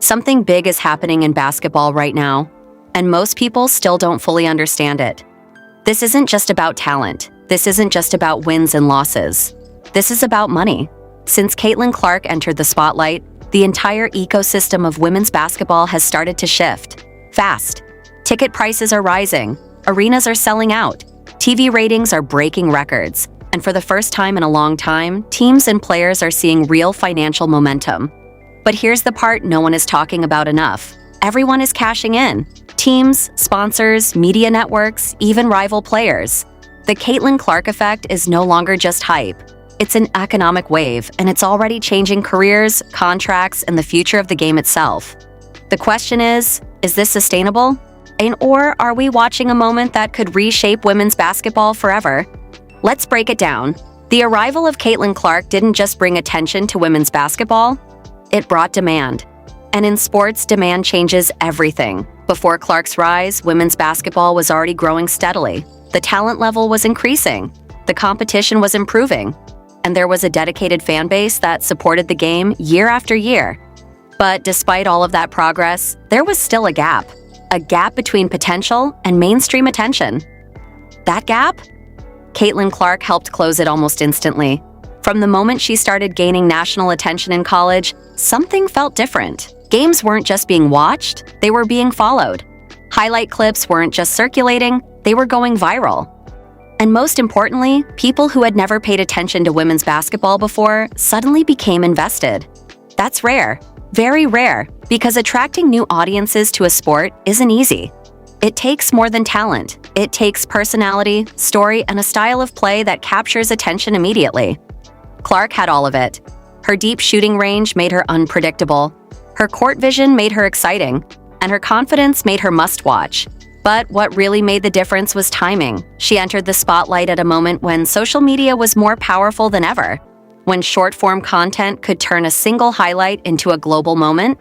Something big is happening in basketball right now, and most people still don't fully understand it. This isn't just about talent. This isn't just about wins and losses. This is about money. Since Caitlin Clark entered the spotlight, the entire ecosystem of women's basketball has started to shift. Fast. Ticket prices are rising. Arenas are selling out. TV ratings are breaking records. And for the first time in a long time, teams and players are seeing real financial momentum. But here's the part no one is talking about enough. Everyone is cashing in. Teams, sponsors, media networks, even rival players. The Caitlin Clark effect is no longer just hype. It's an economic wave, and it's already changing careers, contracts, and the future of the game itself. The question is this sustainable? Or are we watching a moment that could reshape women's basketball forever? Let's break it down. The arrival of Caitlin Clark didn't just bring attention to women's basketball, it brought demand. And in sports, demand changes everything. Before Clark's rise, women's basketball was already growing steadily. The talent level was increasing. The competition was improving. And there was a dedicated fan base that supported the game year after year. But despite all of that progress, there was still a gap between potential and mainstream attention. That gap? Caitlin Clark helped close it almost instantly. From the moment she started gaining national attention in college, something felt different. Games weren't just being watched, they were being followed. Highlight clips weren't just circulating, they were going viral. And most importantly, people who had never paid attention to women's basketball before suddenly became invested. That's rare, very rare, because attracting new audiences to a sport isn't easy. It takes more than talent. It takes personality, story, and a style of play that captures attention immediately. Clark had all of it. Her deep shooting range made her unpredictable. Her court vision made her exciting, and her confidence made her must-watch. But what really made the difference was timing. She entered the spotlight at a moment when social media was more powerful than ever, when short-form content could turn a single highlight into a global moment,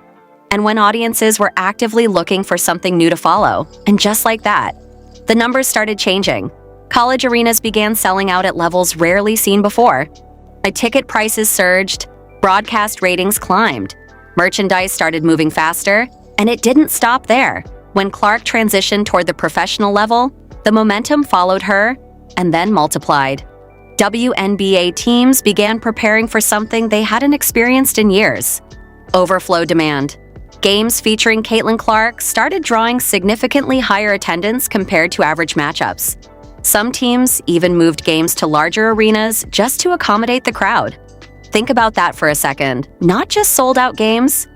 and when audiences were actively looking for something new to follow. And just like that, the numbers started changing. College arenas began selling out at levels rarely seen before. Ticket prices surged, broadcast ratings climbed, merchandise started moving faster, and it didn't stop there. When Clark transitioned toward the professional level, the momentum followed her and then multiplied. WNBA teams began preparing for something they hadn't experienced in years: overflow demand. Games featuring Caitlin Clark started drawing significantly higher attendance compared to average matchups. Some teams even moved games to larger arenas just to accommodate the crowd. Think about that for a second. Not just sold-out games,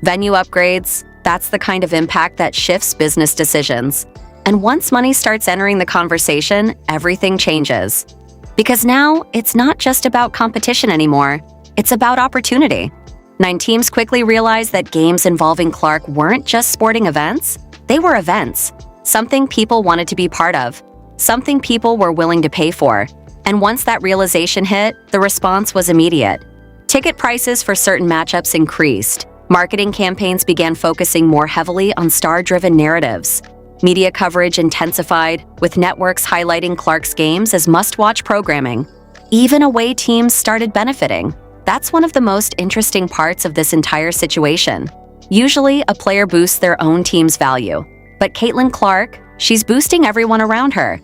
venue upgrades. That's the kind of impact that shifts business decisions. And once money starts entering the conversation, everything changes. Because now, it's not just about competition anymore. It's about opportunity. 9 teams quickly realized that games involving Clark weren't just sporting events. They were events. Something people wanted to be part of. Something people were willing to pay for. And once that realization hit, the response was immediate. Ticket prices for certain matchups increased. Marketing campaigns began focusing more heavily on star-driven narratives. Media coverage intensified, with networks highlighting Clark's games as must-watch programming. Even away teams started benefiting. That's one of the most interesting parts of this entire situation. Usually, a player boosts their own team's value. But Caitlin Clark, she's boosting everyone around her.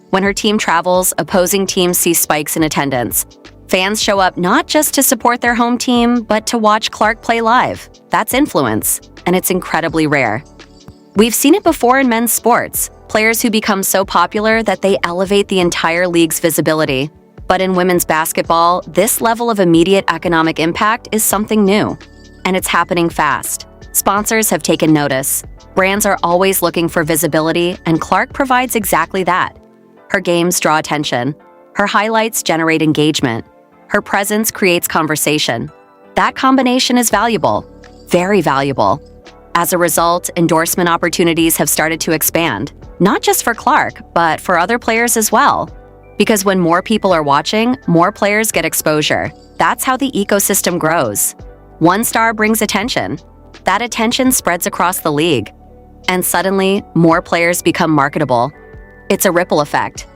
When her team travels, opposing teams see spikes in attendance. Fans show up not just to support their home team, but to watch Clark play live. That's influence, and it's incredibly rare. We've seen it before in men's sports, players who become so popular that they elevate the entire league's visibility. But in women's basketball, this level of immediate economic impact is something new. And it's happening fast. Sponsors have taken notice. Brands are always looking for visibility, and Clark provides exactly that. Her games draw attention. Her highlights generate engagement. Her presence creates conversation. That combination is valuable, very valuable. As a result, endorsement opportunities have started to expand, not just for Clark, but for other players as well. Because when more people are watching, more players get exposure. That's how the ecosystem grows. One star brings attention. That attention spreads across the league. And suddenly, more players become marketable. It's a ripple effect.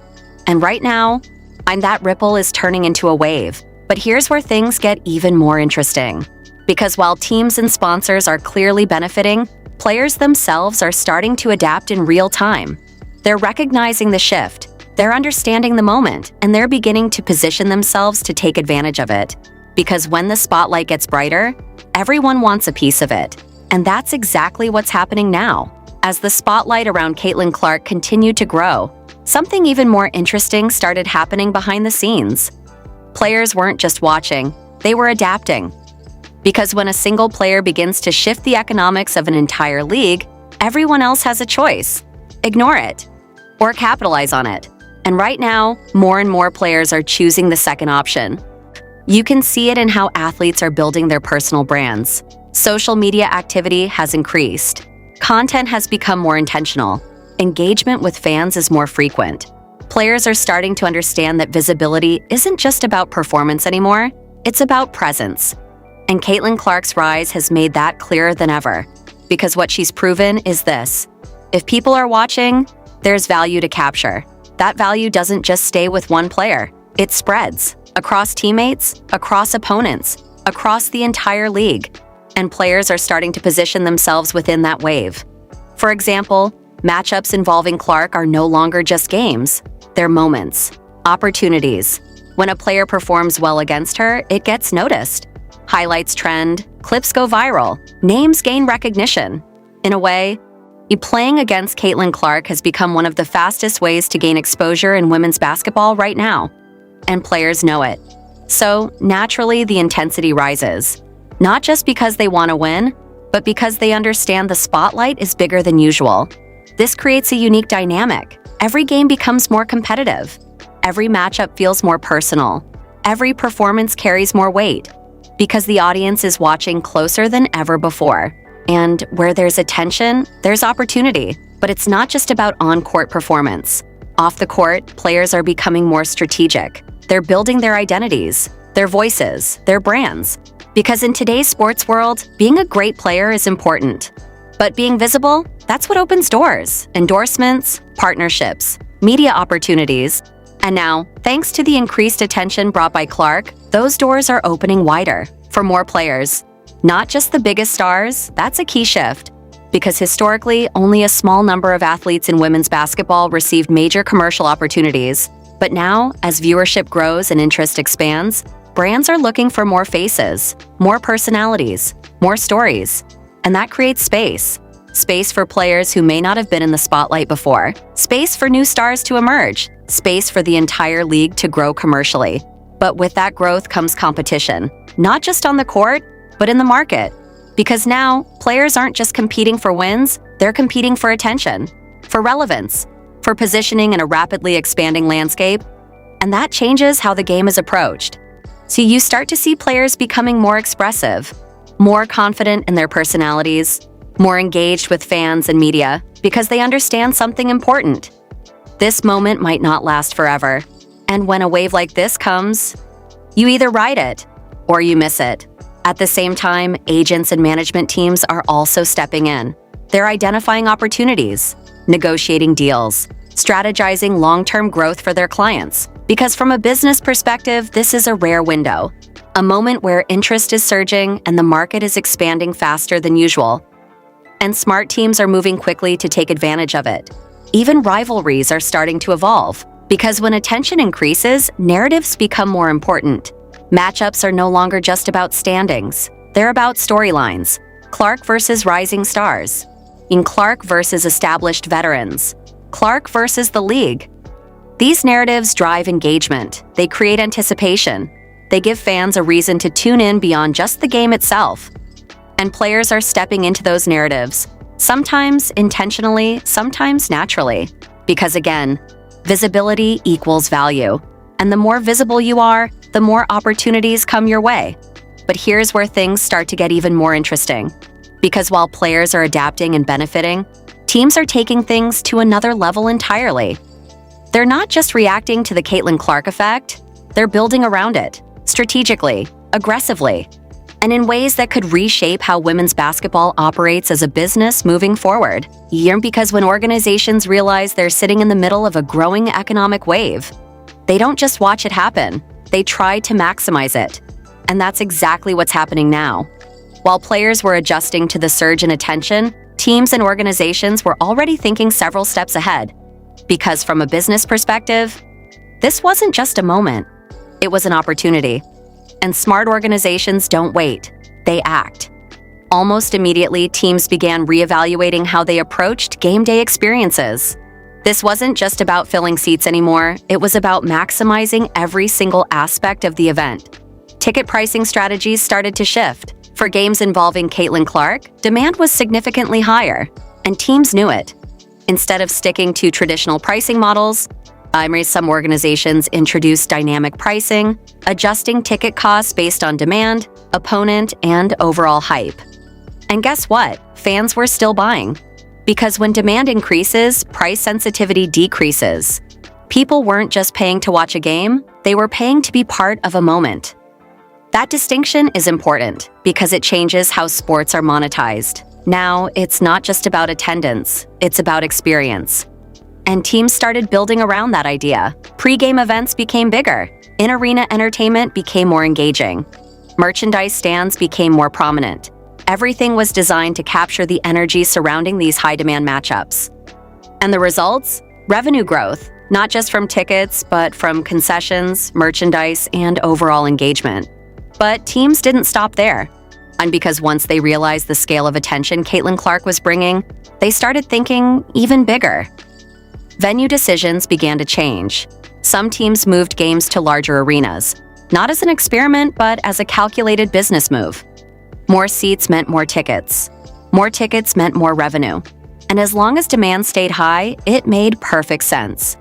And right now, that ripple is turning into a wave. But here's where things get even more interesting. Because while teams and sponsors are clearly benefiting, players themselves are starting to adapt in real time. They're recognizing the shift, they're understanding the moment, and they're beginning to position themselves to take advantage of it. Because when the spotlight gets brighter, everyone wants a piece of it. And that's exactly what's happening now. As the spotlight around Caitlin Clark continued to grow, something even more interesting started happening behind the scenes. Players weren't just watching, they were adapting. Because when a single player begins to shift the economics of an entire league, everyone else has a choice. Ignore it, or capitalize on it. And right now, more and more players are choosing the second option. You can see it in how athletes are building their personal brands. Social media activity has increased. Content has become more intentional. Engagement with fans is more frequent. Players are starting to understand that visibility isn't just about performance anymore, it's about presence. And Caitlin Clark's rise has made that clearer than ever. Because what she's proven is this: if people are watching, there's value to capture. That value doesn't just stay with one player, it spreads across teammates, across opponents, across the entire league. And players are starting to position themselves within that wave. For example, matchups involving Clark are no longer just games, they're moments, opportunities. When a player performs well against her, it gets noticed. Highlights trend, clips go viral, names gain recognition. In a way, playing against Caitlin Clark has become one of the fastest ways to gain exposure in women's basketball right now. And players know it. So, naturally, the intensity rises. Not just because they want to win, but because they understand the spotlight is bigger than usual. This creates a unique dynamic. Every game becomes more competitive. Every matchup feels more personal. Every performance carries more weight, because the audience is watching closer than ever before. And where there's attention, there's opportunity. But it's not just about on-court performance. Off the court, players are becoming more strategic. They're building their identities, their voices, their brands. Because in today's sports world, being a great player is important. But being visible, that's what opens doors. Endorsements, partnerships, media opportunities. And now, thanks to the increased attention brought by Clark, those doors are opening wider for more players. Not just the biggest stars, that's a key shift. Because historically, only a small number of athletes in women's basketball received major commercial opportunities. But now, as viewership grows and interest expands, brands are looking for more faces, more personalities, more stories. And that creates space. Space for players who may not have been in the spotlight before. Space for new stars to emerge. Space for the entire league to grow commercially. But with that growth comes competition. Not just on the court, but in the market. Because now, players aren't just competing for wins, they're competing for attention, for relevance, for positioning in a rapidly expanding landscape. And that changes how the game is approached. So you start to see players becoming more expressive, more confident in their personalities, more engaged with fans and media, because they understand something important. This moment might not last forever. And when a wave like this comes, you either ride it or you miss it. At the same time, agents and management teams are also stepping in. They're identifying opportunities, negotiating deals, strategizing long-term growth for their clients. Because from a business perspective, this is a rare window, a moment where interest is surging and the market is expanding faster than usual. And smart teams are moving quickly to take advantage of it. Even rivalries are starting to evolve, because when attention increases, narratives become more important. Matchups are no longer just about standings. They're about storylines. Clark versus rising stars. In Clark versus established veterans. Clark versus the league. These narratives drive engagement. They create anticipation. They give fans a reason to tune in beyond just the game itself. And players are stepping into those narratives, sometimes intentionally, sometimes naturally. Because again, visibility equals value. And the more visible you are, the more opportunities come your way. But here's where things start to get even more interesting. Because while players are adapting and benefiting, teams are taking things to another level entirely. They're not just reacting to the Caitlin Clark effect, they're building around it, strategically, aggressively, and in ways that could reshape how women's basketball operates as a business moving forward. Because when organizations realize they're sitting in the middle of a growing economic wave, they don't just watch it happen, they try to maximize it. And that's exactly what's happening now. While players were adjusting to the surge in attention, teams and organizations were already thinking several steps ahead. Because from a business perspective, this wasn't just a moment, it was an opportunity. And smart organizations don't wait, they act. Almost immediately, teams began reevaluating how they approached game day experiences. This wasn't just about filling seats anymore, it was about maximizing every single aspect of the event. Ticket pricing strategies started to shift. For games involving Caitlin Clark, demand was significantly higher, and teams knew it. Instead of sticking to traditional pricing models, some organizations introduced dynamic pricing, adjusting ticket costs based on demand, opponent, and overall hype. And guess what? Fans were still buying. Because when demand increases, price sensitivity decreases. People weren't just paying to watch a game, they were paying to be part of a moment. That distinction is important because it changes how sports are monetized. Now, it's not just about attendance, it's about experience. And teams started building around that idea. Pre-game events became bigger. In-arena entertainment became more engaging. Merchandise stands became more prominent. Everything was designed to capture the energy surrounding these high-demand matchups. And the results? Revenue growth, not just from tickets, but from concessions, merchandise, and overall engagement. But teams didn't stop there. And because once they realized the scale of attention Caitlin Clark was bringing, they started thinking even bigger. Venue decisions began to change. Some teams moved games to larger arenas, not as an experiment, but as a calculated business move. More seats meant more tickets. More tickets meant more revenue. And as long as demand stayed high, it made perfect sense.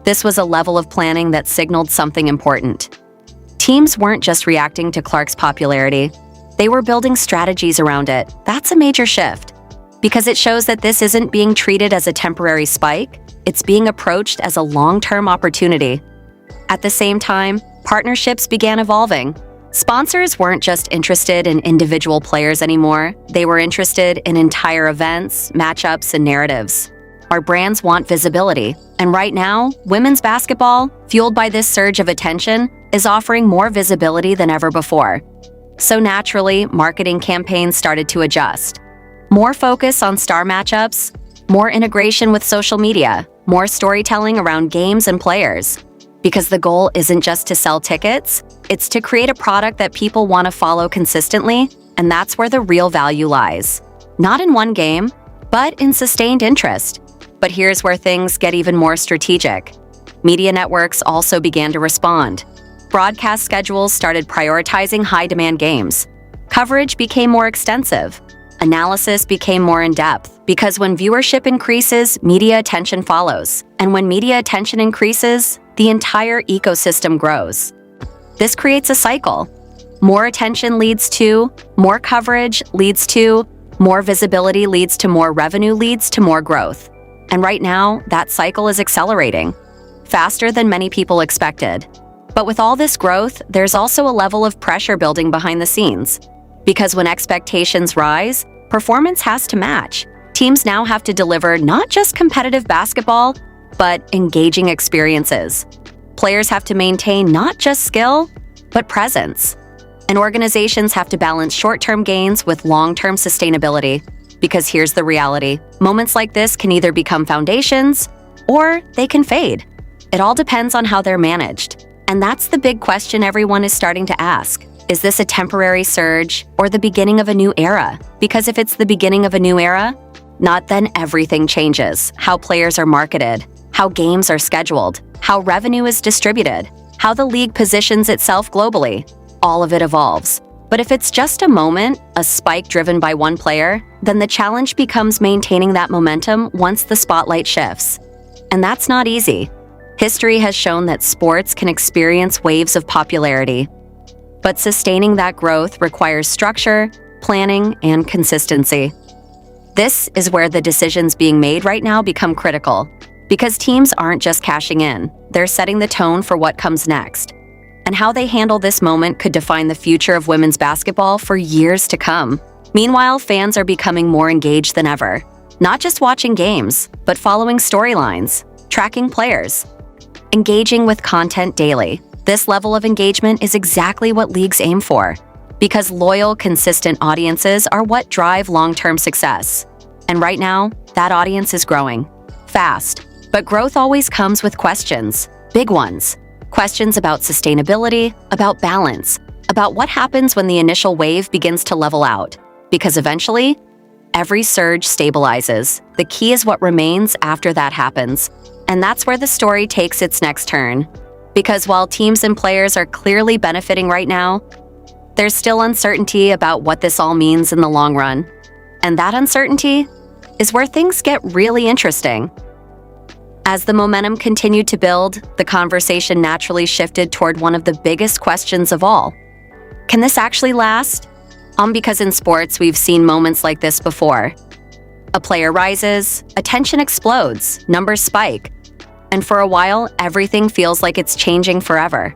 This was a level of planning that signaled something important. Teams weren't just reacting to Clark's popularity, they were building strategies around it. That's a major shift, because it shows that this isn't being treated as a temporary spike, it's being approached as a long-term opportunity. At the same time, partnerships began evolving. Sponsors weren't just interested in individual players anymore, they were interested in entire events, matchups, and narratives. Our brands want visibility, and right now, women's basketball, fueled by this surge of attention, is offering more visibility than ever before. So naturally, marketing campaigns started to adjust. More focus on star matchups, more integration with social media, more storytelling around games and players. Because the goal isn't just to sell tickets, it's to create a product that people want to follow consistently, and that's where the real value lies. Not in one game, but in sustained interest. But here's where things get even more strategic. Media networks also began to respond. Broadcast schedules started prioritizing high-demand games. Coverage became more extensive. Analysis became more in-depth, because when viewership increases, media attention follows. And when media attention increases, the entire ecosystem grows. This creates a cycle. More attention leads to, more coverage leads to, more visibility leads to more revenue leads to more growth. And right now, that cycle is accelerating, faster than many people expected. But with all this growth, there's also a level of pressure building behind the scenes. Because when expectations rise, performance has to match. Teams now have to deliver not just competitive basketball, but engaging experiences. Players have to maintain not just skill, but presence. And organizations have to balance short-term gains with long-term sustainability. Because here's the reality, moments like this can either become foundations, or they can fade. It all depends on how they're managed. And that's the big question everyone is starting to ask. Is this a temporary surge or the beginning of a new era? Because if it's the beginning of a new era, then everything changes. How players are marketed, how games are scheduled, how revenue is distributed, how the league positions itself globally. All of it evolves. But if it's just a moment, a spike driven by one player, then the challenge becomes maintaining that momentum once the spotlight shifts. And that's not easy. History has shown that sports can experience waves of popularity. But sustaining that growth requires structure, planning, and consistency. This is where the decisions being made right now become critical, because teams aren't just cashing in, they're setting the tone for what comes next. And how they handle this moment could define the future of women's basketball for years to come. Meanwhile, fans are becoming more engaged than ever, not just watching games, but following storylines, tracking players, engaging with content daily. This level of engagement is exactly what leagues aim for. Because loyal, consistent audiences are what drive long-term success. And right now, that audience is growing. Fast. But growth always comes with questions. Big ones. Questions about sustainability, about balance, about what happens when the initial wave begins to level out. Because eventually, every surge stabilizes. The key is what remains after that happens. And that's where the story takes its next turn. Because while teams and players are clearly benefiting right now, there's still uncertainty about what this all means in the long run. And that uncertainty is where things get really interesting. As the momentum continued to build, the conversation naturally shifted toward one of the biggest questions of all. Can this actually last? Because in sports, we've seen moments like this before. A player rises, attention explodes, numbers spike, and for a while, everything feels like it's changing forever.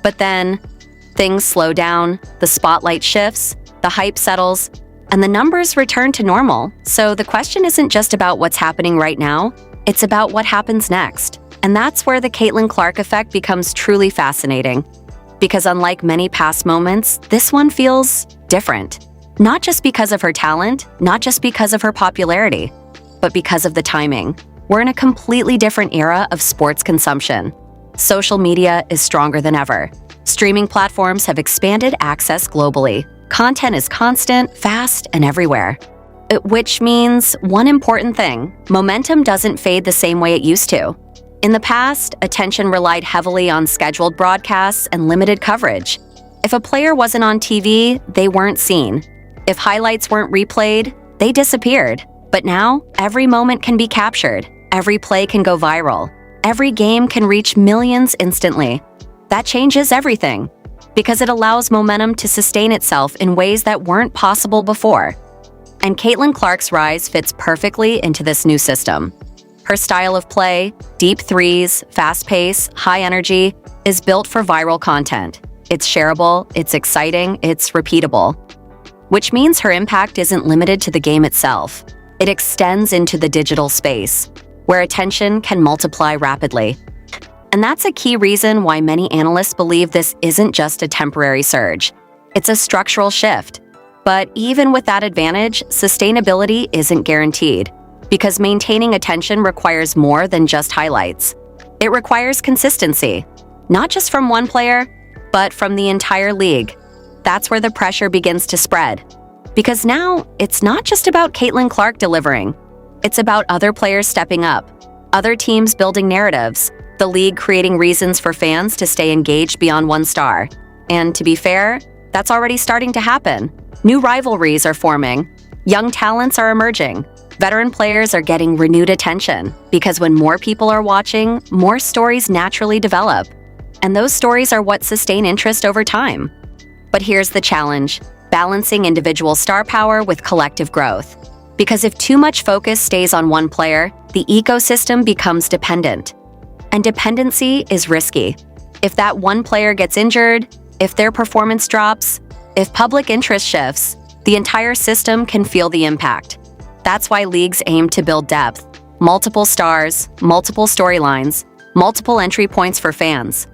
But then, things slow down, the spotlight shifts, the hype settles, and the numbers return to normal. So the question isn't just about what's happening right now, it's about what happens next. And that's where the Caitlin Clark effect becomes truly fascinating. Because unlike many past moments, this one feels different. Not just because of her talent, not just because of her popularity, but because of the timing. We're in a completely different era of sports consumption. Social media is stronger than ever. Streaming platforms have expanded access globally. Content is constant, fast, and everywhere. Which means one important thing: momentum doesn't fade the same way it used to. In the past, attention relied heavily on scheduled broadcasts and limited coverage. If a player wasn't on TV, they weren't seen. If highlights weren't replayed, they disappeared. But now, every moment can be captured. Every play can go viral. Every game can reach millions instantly. That changes everything, because it allows momentum to sustain itself in ways that weren't possible before. And Caitlin Clark's rise fits perfectly into this new system. Her style of play, deep threes, fast pace, high energy, is built for viral content. It's shareable, it's exciting, it's repeatable. Which means her impact isn't limited to the game itself. It extends into the digital space, where attention can multiply rapidly. And that's a key reason why many analysts believe this isn't just a temporary surge. It's a structural shift. But even with that advantage, sustainability isn't guaranteed, because maintaining attention requires more than just highlights. It requires consistency, not just from one player, but from the entire league. That's where the pressure begins to spread. Because now, it's not just about Caitlin Clark delivering. It's about other players stepping up, other teams building narratives, the league creating reasons for fans to stay engaged beyond one star. And to be fair, that's already starting to happen. New rivalries are forming, young talents are emerging, veteran players are getting renewed attention, because when more people are watching, more stories naturally develop. And those stories are what sustain interest over time. But here's the challenge: balancing individual star power with collective growth. Because if too much focus stays on one player, the ecosystem becomes dependent. And dependency is risky. If that one player gets injured, if their performance drops, if public interest shifts, the entire system can feel the impact. That's why leagues aim to build depth, multiple stars, multiple storylines, multiple entry points for fans.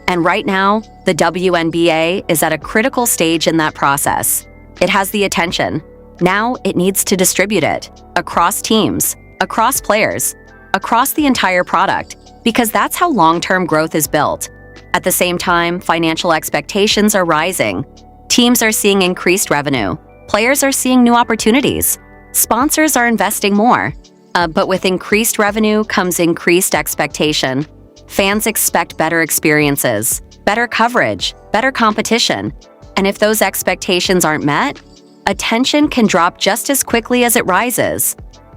And right now, the WNBA is at a critical stage in that process. It has the attention. Now it needs to distribute it across teams, across players, across the entire product, because that's how long-term growth is built. At the same time, financial expectations are rising. Teams are seeing increased revenue. Players are seeing new opportunities. Sponsors are investing more. But with increased revenue comes increased expectation. Fans expect better experiences, better coverage, better competition. And if those expectations aren't met, attention can drop just as quickly as it rises.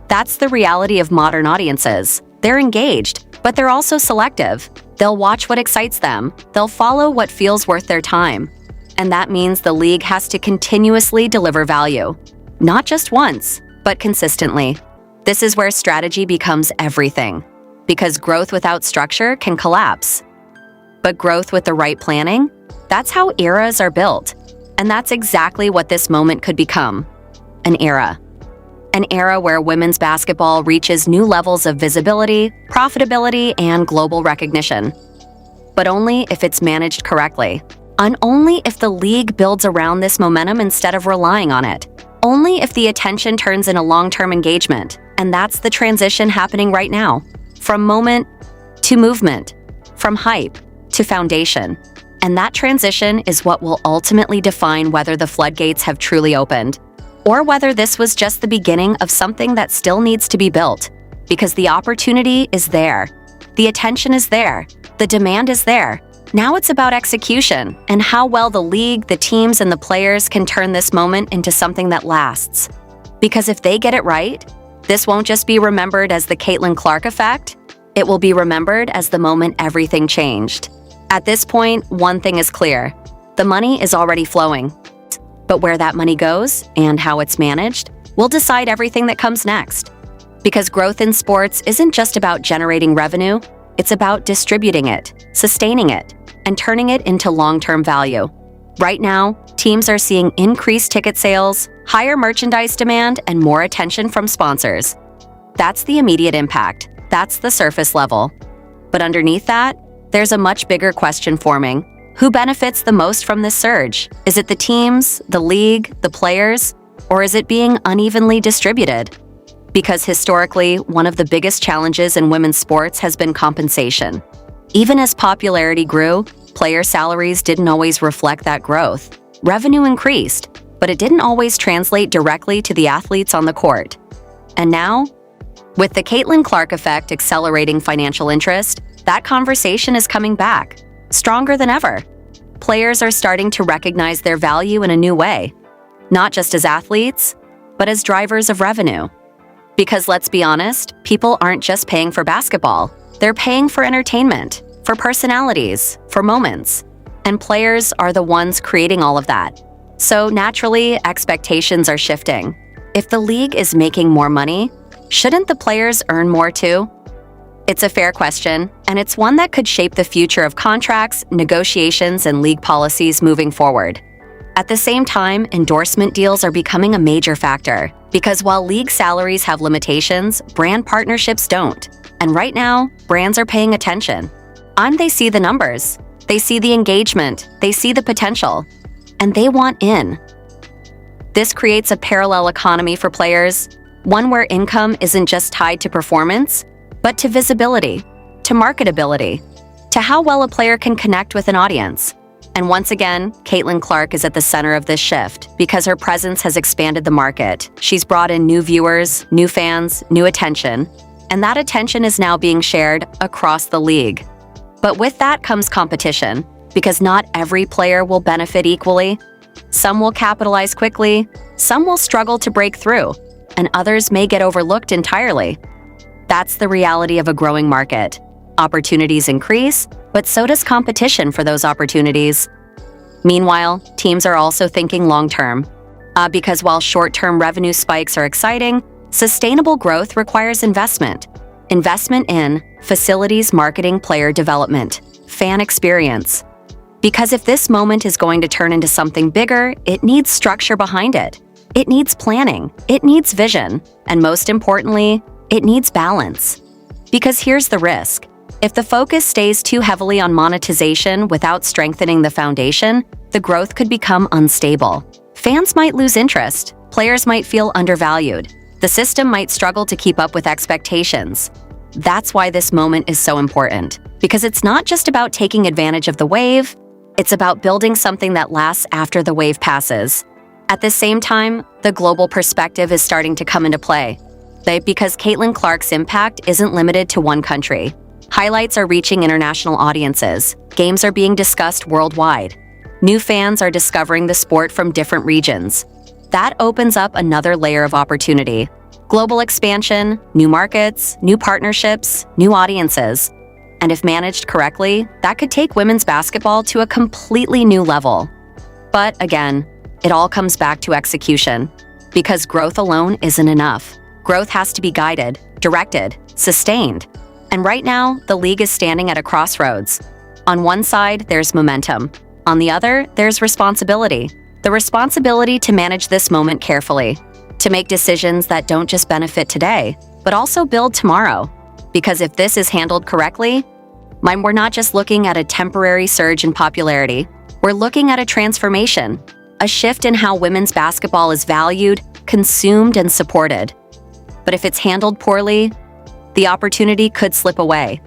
That's the reality of modern audiences. They're engaged, but they're also selective. They'll watch what excites them. They'll follow what feels worth their time. And that means the league has to continuously deliver value. Not just once, but consistently. This is where strategy becomes everything. Because growth without structure can collapse. But growth with the right planning, that's how eras are built. And that's exactly what this moment could become. An era. An era where women's basketball reaches new levels of visibility, profitability, and global recognition. But only if it's managed correctly. And only if the league builds around this momentum instead of relying on it. Only if the attention turns into long-term engagement. And that's the transition happening right now. From moment to movement. From hype to foundation. And that transition is what will ultimately define whether the floodgates have truly opened, or whether this was just the beginning of something that still needs to be built. Because the opportunity is there. The attention is there. The demand is there. Now it's about execution and how well the league, the teams, and the players can turn this moment into something that lasts. Because if they get it right, this won't just be remembered as the Caitlin Clark effect, it will be remembered as the moment everything changed. At this point, one thing is clear. The money is already flowing. But where that money goes and how it's managed will decide everything that comes next. Because growth in sports isn't just about generating revenue, it's about distributing it, sustaining it, and turning it into long-term value. Right now, teams are seeing increased ticket sales, higher merchandise demand, and more attention from sponsors. That's the immediate impact. That's the surface level. But underneath that, there's a much bigger question forming. Who benefits the most from this surge? Is it the teams, the league, the players, or is it being unevenly distributed? Because historically, one of the biggest challenges in women's sports has been compensation. Even as popularity grew, player salaries didn't always reflect that growth. Revenue increased, but it didn't always translate directly to the athletes on the court. And now, with the Caitlin Clark effect accelerating financial interest, that conversation is coming back, stronger than ever. Players are starting to recognize their value in a new way, not just as athletes, but as drivers of revenue. Because let's be honest, people aren't just paying for basketball. They're paying for entertainment, for personalities, for moments. And players are the ones creating all of that. So naturally, expectations are shifting. If the league is making more money, shouldn't the players earn more too? It's a fair question, and it's one that could shape the future of contracts, negotiations, and league policies moving forward. At the same time, endorsement deals are becoming a major factor, because while league salaries have limitations, brand partnerships don't. And right now, brands are paying attention. And they see the numbers, they see the engagement, they see the potential, and they want in. This creates a parallel economy for players, one where income isn't just tied to performance, but to visibility, to marketability, to how well a player can connect with an audience. And once again, Caitlin Clark is at the center of this shift because her presence has expanded the market. She's brought in new viewers, new fans, new attention, and that attention is now being shared across the league. But with that comes competition, because not every player will benefit equally. Some will capitalize quickly, some will struggle to break through, and others may get overlooked entirely. That's the reality of a growing market. Opportunities increase, but so does competition for those opportunities. Meanwhile, teams are also thinking long-term. Because while short-term revenue spikes are exciting, sustainable growth requires investment. Investment in facilities, marketing, player development, fan experience. Because if this moment is going to turn into something bigger, it needs structure behind it. It needs planning, it needs vision, and most importantly, it needs balance. Because here's the risk. If the focus stays too heavily on monetization without strengthening the foundation, the growth could become unstable. Fans might lose interest, players might feel undervalued, the system might struggle to keep up with expectations. That's why this moment is so important, because it's not just about taking advantage of the wave, it's about building something that lasts after the wave passes. At the same time, the global perspective is starting to come into play. Because Caitlin Clark's impact isn't limited to one country. Highlights are reaching international audiences. Games are being discussed worldwide. New fans are discovering the sport from different regions. That opens up another layer of opportunity. Global expansion, new markets, new partnerships, new audiences. And if managed correctly, that could take women's basketball to a completely new level. But again, it all comes back to execution. Because growth alone isn't enough. Growth has to be guided, directed, sustained. And right now, the league is standing at a crossroads. On one side, there's momentum. On the other, there's responsibility. The responsibility to manage this moment carefully, to make decisions that don't just benefit today, but also build tomorrow. Because if this is handled correctly, we're not just looking at a temporary surge in popularity. We're looking at a transformation, a shift in how women's basketball is valued, consumed, and supported. But if it's handled poorly, the opportunity could slip away.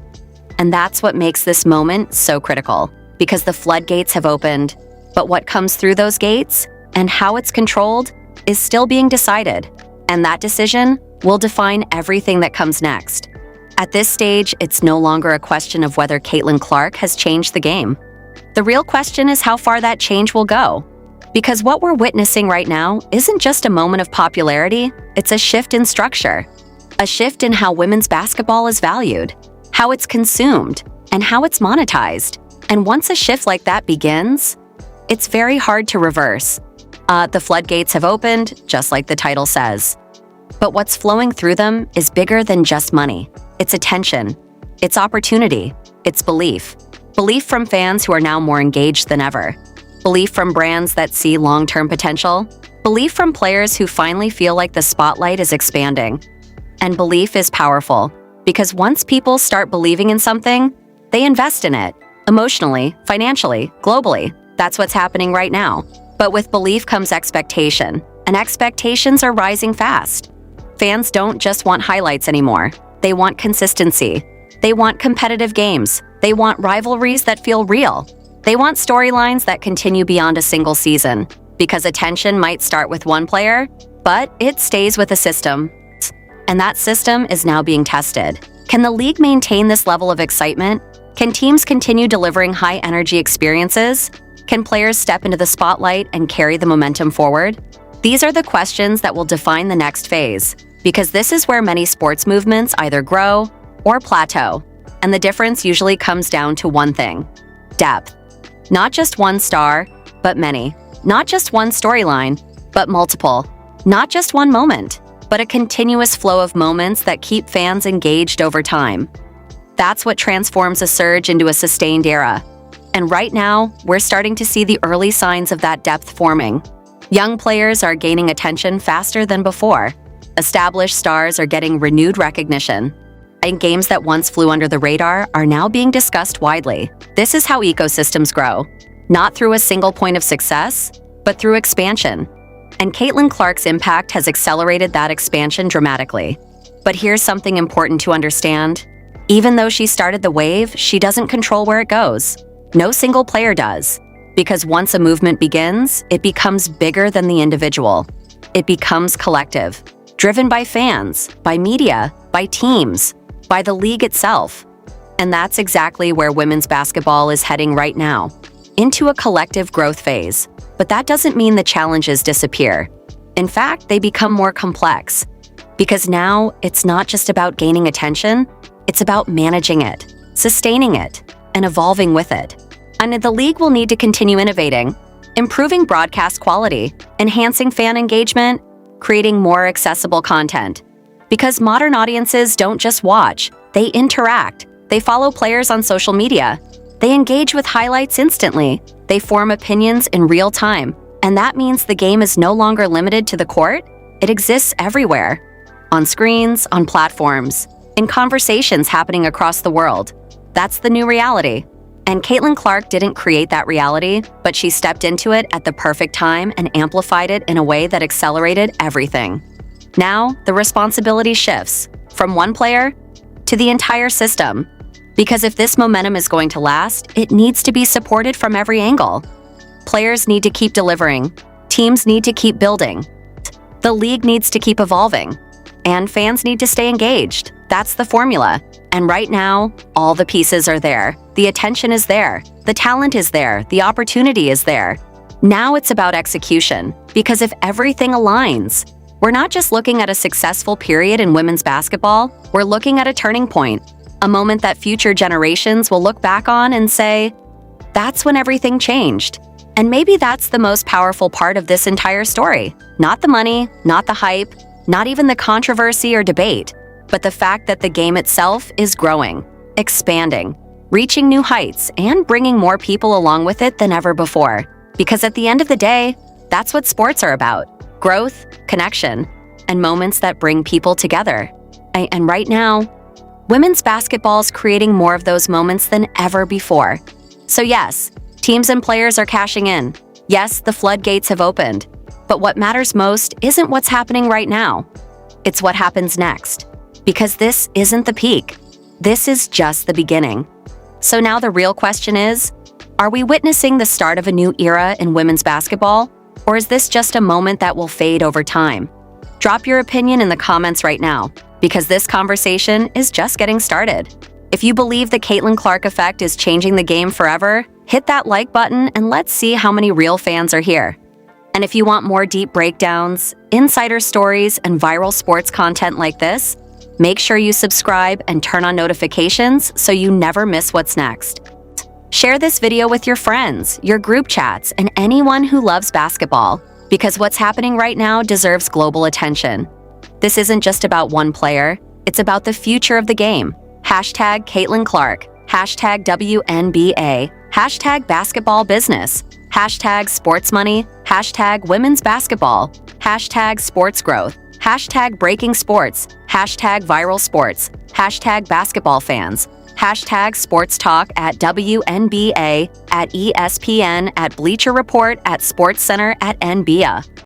And that's what makes this moment so critical, because the floodgates have opened, but what comes through those gates and how it's controlled is still being decided, and that decision will define everything that comes next. At this stage, it's no longer a question of whether Caitlin Clark has changed the game. The real question is how far that change will go. Because what we're witnessing right now isn't just a moment of popularity, it's a shift in structure. A shift in how women's basketball is valued, how it's consumed, and how it's monetized. And once a shift like that begins, it's very hard to reverse. The floodgates have opened, just like the title says. But what's flowing through them is bigger than just money. It's attention, it's opportunity, it's belief. Belief from fans who are now more engaged than ever. Belief from brands that see long-term potential. Belief from players who finally feel like the spotlight is expanding. And belief is powerful, because once people start believing in something, they invest in it, emotionally, financially, globally. That's what's happening right now. But with belief comes expectation, and expectations are rising fast. Fans don't just want highlights anymore. They want consistency. They want competitive games. They want rivalries that feel real. They want storylines that continue beyond a single season, because attention might start with one player, but it stays with a system. And that system is now being tested. Can the league maintain this level of excitement? Can teams continue delivering high-energy experiences? Can players step into the spotlight and carry the momentum forward? These are the questions that will define the next phase, because this is where many sports movements either grow or plateau. And the difference usually comes down to one thing: depth. Not just one star, but many. Not just one storyline, but multiple. Not just one moment, but a continuous flow of moments that keep fans engaged over time. That's what transforms a surge into a sustained era. And right now, we're starting to see the early signs of that depth forming. Young players are gaining attention faster than before. Established stars are getting renewed recognition. And games that once flew under the radar are now being discussed widely. This is how ecosystems grow. Not through a single point of success, but through expansion. And Caitlin Clark's impact has accelerated that expansion dramatically. But here's something important to understand. Even though she started the wave, she doesn't control where it goes. No single player does. Because once a movement begins, it becomes bigger than the individual. It becomes collective, driven by fans, by media, by teams, by the league itself. And that's exactly where women's basketball is heading right now, into a collective growth phase. But that doesn't mean the challenges disappear. In fact, they become more complex. Because now, it's not just about gaining attention, it's about managing it, sustaining it, and evolving with it. And the league will need to continue innovating, improving broadcast quality, enhancing fan engagement, creating more accessible content. Because modern audiences don't just watch, they interact. They follow players on social media. They engage with highlights instantly. They form opinions in real time. And that means the game is no longer limited to the court. It exists everywhere. On screens, on platforms, in conversations happening across the world. That's the new reality. And Caitlin Clark didn't create that reality, but she stepped into it at the perfect time and amplified it in a way that accelerated everything. Now, the responsibility shifts from one player to the entire system. Because if this momentum is going to last, it needs to be supported from every angle. Players need to keep delivering. Teams need to keep building. The league needs to keep evolving. And fans need to stay engaged. That's the formula. And right now, all the pieces are there. The attention is there. The talent is there. The opportunity is there. Now it's about execution. Because if everything aligns, we're not just looking at a successful period in women's basketball, we're looking at a turning point, a moment that future generations will look back on and say, that's when everything changed. And maybe that's the most powerful part of this entire story. Not the money, not the hype, not even the controversy or debate, but the fact that the game itself is growing, expanding, reaching new heights, and bringing more people along with it than ever before. Because at the end of the day, that's what sports are about. Growth, connection, and moments that bring people together. And right now, women's basketball is creating more of those moments than ever before. So yes, Teams and players are cashing in. Yes, the floodgates have opened. But what matters most isn't what's happening right now. It's what happens next. Because this isn't the peak. This is just the beginning. So now the real question is, are we witnessing the start of a new era in women's basketball? Or is this just a moment that will fade over time? Drop your opinion in the comments right now, because this conversation is just getting started. If you believe the Caitlin Clark effect is changing the game forever, hit that like button and let's see how many real fans are here. And if you want more deep breakdowns, insider stories, and viral sports content like this, make sure you subscribe and turn on notifications so you never miss what's next. Share this video with your friends, your group chats, and anyone who loves basketball, because what's happening right now deserves global attention. This isn't just about one player, it's about the future of the game. Hashtag Caitlin Clark, hashtag WNBA, hashtag basketball business, hashtag sports money, hashtag women's basketball, hashtag sports growth, hashtag breaking sports, hashtag viral sports, hashtag basketball fans, hashtag sports talk at WNBA, at ESPN, at Bleacher Report, at SportsCenter, at NBA.